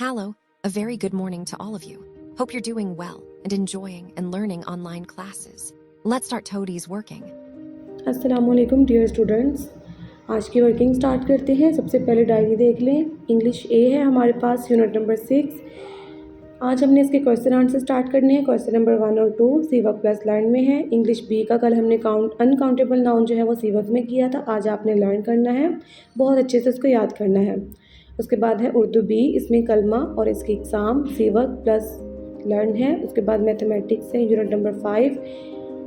Hello, a very good morning to all of you. Hope you're doing well and enjoying and learning online classes. Let's start Toadie's working. अस्सलामुअलैकुम dear students. आज की working start करते हैं। सबसे पहले diary देख लें। English ए है हमारे पास, यूनिट नंबर 6। आज हमने इसके क्वेश्चन आंसर स्टार्ट करने हैं। क्वेश्चन नंबर 1 और 2 सी वर्क प्लस लर्न में है। इंग्लिश बी का कल हमने अनकाउंटेबल नाउन जो है वो सी वर्क में किया था। आज आपने लर्न करना है, बहुत अच्छे से उसको याद करना है। उसके बाद है उर्दू बी, इसमें कलमा और इसकी एग्ज़ाम सी वर्क प्लस लर्न है। उसके बाद मैथमेटिक्स है यूनिट नंबर 5,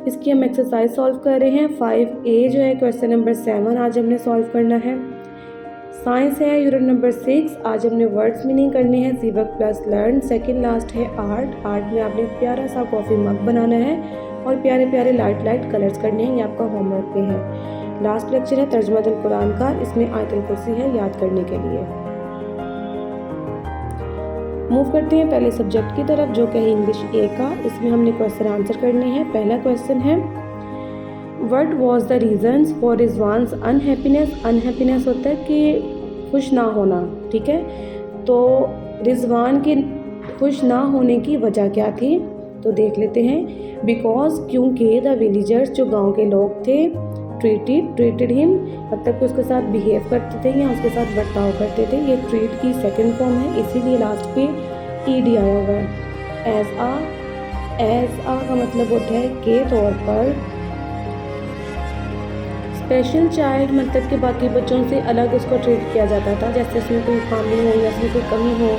इसकी हम एक्सरसाइज सॉल्व कर रहे हैं। 5A जो है क्वेश्चन नंबर 7 आज हमने सॉल्व करना है। साइंस है यूनिट नंबर 6, आज हमने वर्ड्स मीनिंग करने हैं C work plus learn. Second last है आर्ट। आर्ट में आपने प्यारा सा कॉफ़ी मग बनाना है और प्यारे प्यारे लाइट कलर्स करने हैं, ये आपका होमवर्क पे है। लास्ट लेक्चर है तर्जुमातुल कुरान का, इसमें आयतुल कुर्सी है याद करने के लिए। मूव करते हैं पहले सब्जेक्ट की तरफ जो कि है इंग्लिश ए का। इसमें हमने क्वेश्चन आंसर करने हैं। पहला क्वेश्चन है, what was the reasons for Rizwan's unhappiness. Unhappiness होता है कि खुश ना होना, ठीक है। तो रिजवान के खुश ना होने की वजह क्या थी, तो देख लेते हैं। बिकॉज क्योंकि द विलेजर्स जो गांव के लोग थे, ट्रीटेड हिम मतलब कि उसके साथ बिहेव करते थे या उसके साथ बर्ताव करते थे। ये ट्रीट की सेकंड फॉर्म है, इसीलिए लास्ट पे ईडी आया हुआ है। एज आ का मतलब होता है के तौर पर। स्पेशल चाइल्ड मतलब कि बाकी बच्चों से अलग उसको ट्रीट किया जाता था, जैसे उसमें कोई खामी हो या उसमें कोई कमी हो।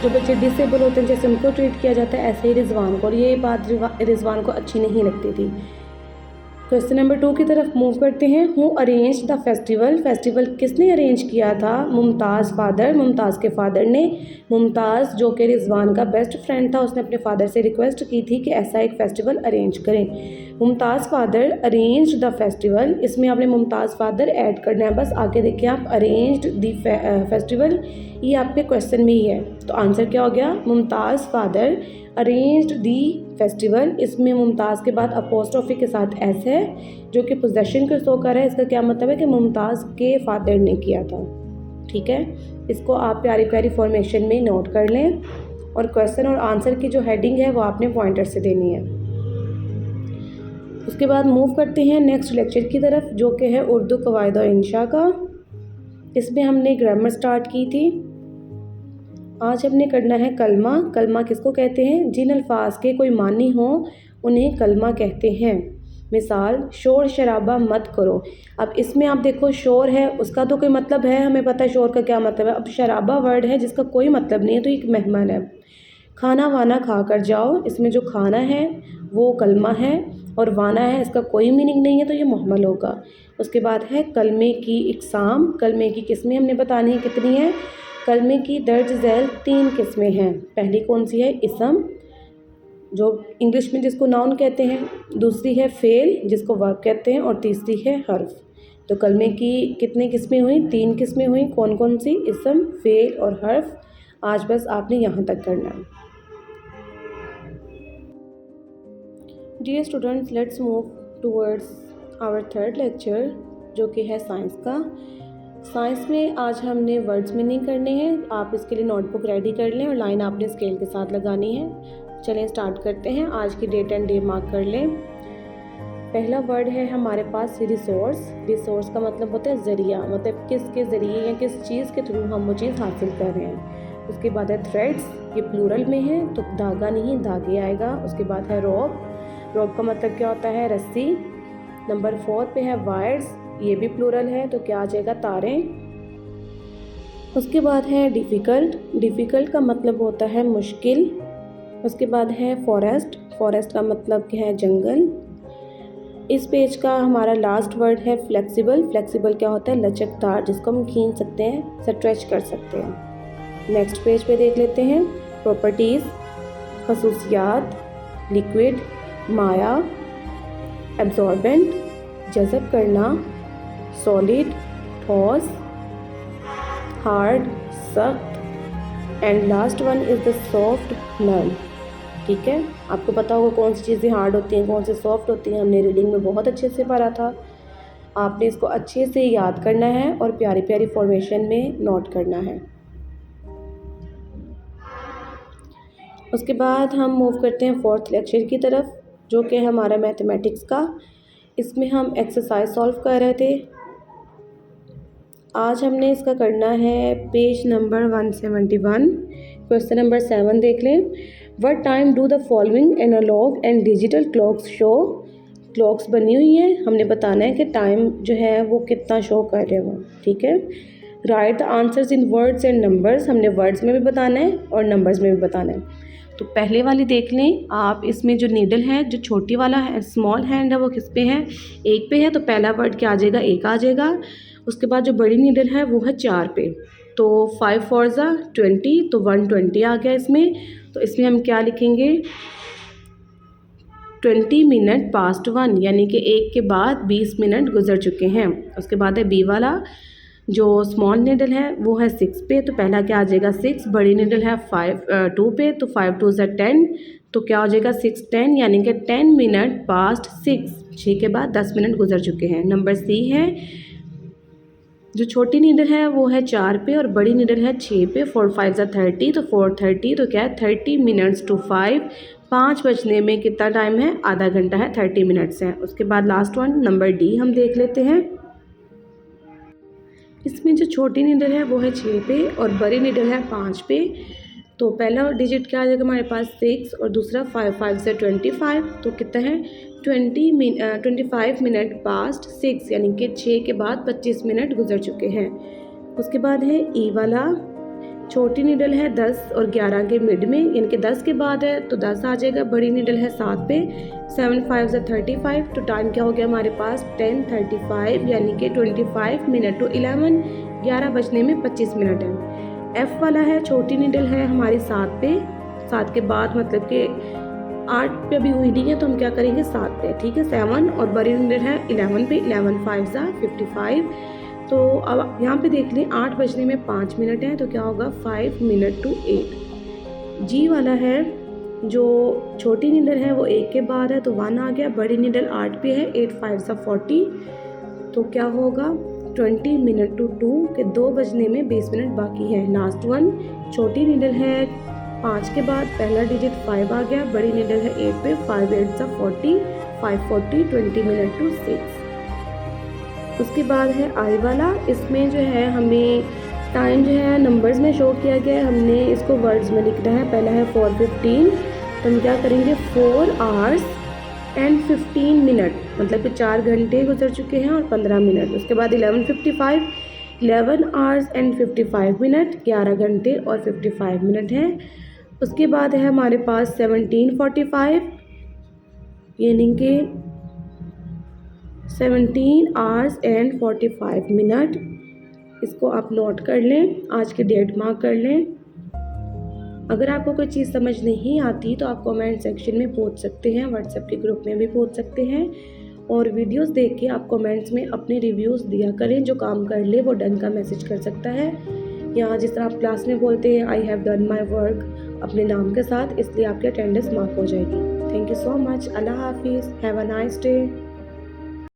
जो बच्चे डिसेबल होते हैं जैसे उनको ट्रीट किया जाता है, ऐसे ही रिजवान को। और ये बात रिजवान को अच्छी नहीं लगती थी। क्वेश्चन नंबर 2 की तरफ मूव करते हैं। Who arrange the festival. Festival किसने अरेंज किया था? मुमताज़ फादर, मुमताज़ के फादर ने। मुमताज़ जो कि रिजवान का बेस्ट फ्रेंड था, उसने अपने फादर से रिक्वेस्ट की थी कि ऐसा एक फ़ेस्टिवल अरेंज करें। Mumtaz father arrange the festival, इसमें आपने मुमताज़ फादर ऐड करना है। बस आगे देखिए आप, अरेंज्ड द फेस्टिवल, ये आपके क्वेश्चन में ही है। तो आंसर क्या हो गया? मुमताज़ फादर अरेंज्ड दी फेस्टिवल। इसमें मुमताज़ के बाद अपोस्ट्रोफी के साथ एस है जो कि पोजेशन को शो कर रहा है। इसका क्या मतलब है कि मुमताज़ के फादर ने किया था, ठीक है। इसको आप प्यारी प्यारी फॉर्मेशन में नोट कर लें और क्वेश्चन और आंसर की जो हेडिंग है वो आपने पॉइंटर से देनी है। उसके बाद मूव करते हैं नेक्स्ट लेक्चर की तरफ जो कि है उर्दू कवायद और इंशा का। इसमें हमने ग्रामर स्टार्ट की थी। आज हमने करना है कलमा। कलमा किसको कहते हैं? जिन अल्फाज के कोई मानी हो उन्हें कलमा कहते हैं। मिसाल, शोर शराबा मत करो। अब इसमें आप देखो शोर है, उसका तो कोई मतलब है, हमें पता है शोर का क्या मतलब है। अब शराबा वर्ड है जिसका कोई मतलब नहीं है, तो एक मेहमान है। खाना वाना खा कर जाओ, इसमें जो खाना है वो कलमा है और वाना है इसका कोई मीनिंग नहीं है, तो ये मुहम्मल होगा। उसके बाद है कलमे की इकसाम। कलमे की किस्में हमने बतानी है कितनी है। कलमे की दर्ज झैल 3 किस्में हैं। पहली कौन सी है? इसम, जो इंग्लिश में जिसको नाउन कहते हैं। दूसरी है फ़ेल जिसको वर्ब कहते हैं और तीसरी है हर्फ। तो कलमे की कितनी किस्में हुई? 3 किस्में हुई। कौन कौन सी? इसम, फ़ेल और हर्फ। आज बस आपने यहाँ तक करना है। Dear students, let's move towards our third lecture जो कि है साइंस का। साइंस में आज हमने वर्ड्स मीनिंग करने हैं। आप इसके लिए नोटबुक रेडी कर लें और लाइन आपने स्केल के साथ लगानी है। चलें स्टार्ट करते हैं। आज की डेट एंड डे मार्क कर लें। पहला वर्ड है हमारे पास रिसोर्स। रिसोर्स का मतलब होता है ज़रिया, मतलब किसके ज़रिए या किस चीज़ के थ्रू हम वो चीज़ हासिल कर रहे हैं। उसके बाद है थ्रेड्स, ये प्लूरल में है तो धागा नहीं धागे आएगा। उसके बाद है रोप। रोप का मतलब क्या होता है? रस्सी। नंबर 4 पे है वायर्स, ये भी प्लूरल है तो क्या आ जाएगा? तारें। उसके बाद है डिफ़िकल्ट। डिफ़िकल्ट का मतलब होता है मुश्किल। उसके बाद है फॉरेस्ट। फॉरेस्ट का मतलब क्या है? जंगल। इस पेज का हमारा लास्ट वर्ड है फ्लेक्सिबल। फ्लेक्सिबल क्या होता है? लचकदार, जिसको हम खींच सकते हैं, स्ट्रेच कर सकते हैं। नेक्स्ट पेज पे देख लेते हैं प्रॉपर्टीज़, खसूसियात, लिक्विड, माया, एब्जॉर्बेंट, जज़ब करना, सॉलिड, ठोस, हार्ड, सख्त, and last one is the soft नर्म। ठीक है, आपको पता होगा कौन सी चीज़ें हार्ड होती हैं, कौन सी सॉफ्ट होती हैं। हमने रीडिंग में बहुत अच्छे से पढ़ा था। आपने इसको अच्छे से याद करना है और प्यारी प्यारी फॉर्मेशन में नोट करना है। उसके बाद हम मूव करते हैं फोर्थ लेक्चर की तरफ, जो कि है हमारा मैथमेटिक्स का। इसमें हम एक्सरसाइज सॉल्व कर रहे थे। आज हमने इसका करना है पेज नंबर 171। क्वेश्चन नंबर 7 देख लें। What time do the following analog and digital clocks show. Clocks बनी हुई हैं, हमने बताना है कि टाइम जो है वो कितना शो कर रहे हैं वो, ठीक है। Right the answers in words and numbers, हमने वर्ड्स में भी बताना है और नंबर्स में भी बताना है। तो पहले वाली देख लें आप, इसमें जो नीडल है, जो छोटी वाला है स्मॉल हैंड है वो किस पे है, एक पे है, तो पहला वर्ड क्या आ जाएगा, एक आ जाएगा। उसके बाद जो बड़ी नीडल है वो है 4 पे, तो 5 4 20, तो 120 आ गया इसमें। तो इसमें हम क्या लिखेंगे, 20 मिनट पास्ट 1, यानी कि एक के बाद 20 मिनट गुजर चुके हैं। उसके बाद है बी वाला, जो स्मॉल नीडल है वो है 6 पे, तो पहला क्या आ जाएगा 6, बड़ी नीडल है 2 पे, तो 5 2 10, तो क्या हो जाएगा 6 10, यानी कि 10 मिनट पास्ट 6 के बाद 10 मिनट गुजर चुके हैं। नंबर सी है, जो छोटी नीडल है वो है 4 पे और बड़ी नीडल है 6 पे, 4 5 30, तो 4:30, तो क्या है 30 मिनट्स टू 5 बजने में कितना टाइम है, आधा घंटा है, 30 मिनट्स है। उसके बाद लास्ट वन नंबर डी हम देख लेते हैं। इसमें जो छोटी नीडल है वो है 6 पे और बड़ी नीडल है 5 पे, तो पहला डिजिट क्या आ जाएगा हमारे पास 6 और दूसरा 5 5 से 25, तो कितना है 25 मिनट पास्ट 6, यानी कि 6 के बाद 25 मिनट गुजर चुके हैं। उसके बाद है ई वाला, छोटी नीडल है 10 और 11 के मिड में, यानी कि 10 के बाद है तो 10 आ जाएगा। बड़ी नीडल है 7 पे, 7 5 35, तो टाइम क्या हो गया हमारे पास 10:35, यानी कि 25 मिनट टू 11 बजने में 25 मिनट है। एफ वाला है, छोटी नीडल है हमारी 7 पे, 7 के बाद मतलब कि 8 पे अभी हुई नहीं है, तो हम क्या करेंगे 7 पे, ठीक है 7, और बड़ी नीडल है 11 पे, 11 5 55, तो अब यहाँ पे देख लें 8 बजने में 5 मिनट है, तो क्या होगा 5 मिनट टू 8। जी वाला है, जो छोटी नीडल है वो 1 के बाद है, तो 1 आ गया। बड़ी नीडल 8 पे है, 8 5 40, तो क्या होगा 20 मिनट टू 2, के 2 बजने में 20 मिनट बाकी है। लास्ट वन, छोटी नीडल है 5 के बाद पहला डिजिट 5 आ गया, बड़ी नीडल है 8 पे, 5 8 40, 540, 20 मिनट टू 6। उसके बाद है आई वाला, इसमें जो है हमें टाइम जो है नंबर्स में शो किया गया है, हमने इसको वर्ड्स में लिखना है। पहला है 4:15, तो हम क्या करेंगे 4 hours and 15 मिनट, मतलब कि 4 घंटे गुजर चुके हैं और 15 मिनट। उसके बाद 11:55, 11 hours and 55 मिनट, 11 घंटे और 55 मिनट हैं। उसके बाद है हमारे पास 17:45, यानी कि 17 hours and 45 मिनट। इसको आप नोट कर लें, आज के डेट मार्क कर लें। अगर आपको कोई चीज़ समझ नहीं आती तो आप कमेंट सेक्शन में पूछ सकते हैं, व्हाट्सएप के ग्रुप में भी पूछ सकते हैं, और वीडियोस देख के आप कमेंट्स में अपने रिव्यूज़ दिया करें। जो काम कर ले वो डन का मैसेज कर सकता है, या जिस तरह आप क्लास में बोलते हैं I have done my work अपने नाम के साथ, इसलिए आपकी अटेंडेंस मार्क हो जाएगी। Thank you so much. अल्लाह हाफिज़, हैव अ नाइस डे।